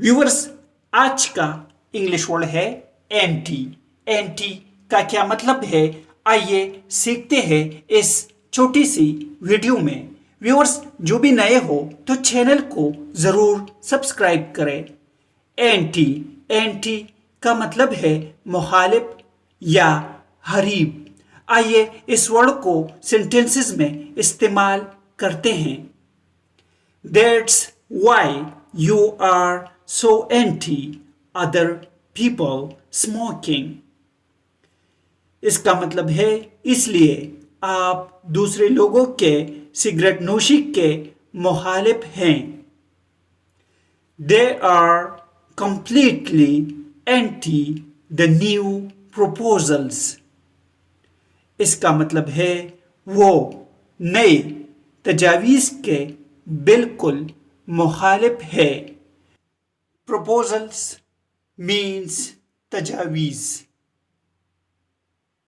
Viewers, आज का English word है एंटी। एंटी का क्या मतलब है, आइए सीखते हैं इस छोटी सी वीडियो में। व्यूअर्स, जो भी नए हो तो चैनल को जरूर सब्सक्राइब करें। एंटी एंटी का मतलब है मुखालिफ या हरीब। आइए इस वर्ड को सेंटेंसेस में इस्तेमाल करते हैं। That's why you are so anti other people smoking. इसका मतलब है इसलिए आप दूसरे लोगों के सिगरेट नोशी के मुखालिफ हैं। They are completely anti the new proposals. इसका मतलब है वो नए तजावीज़ के बिल्कुल मुखालिफ है। Proposals means तजावीज़।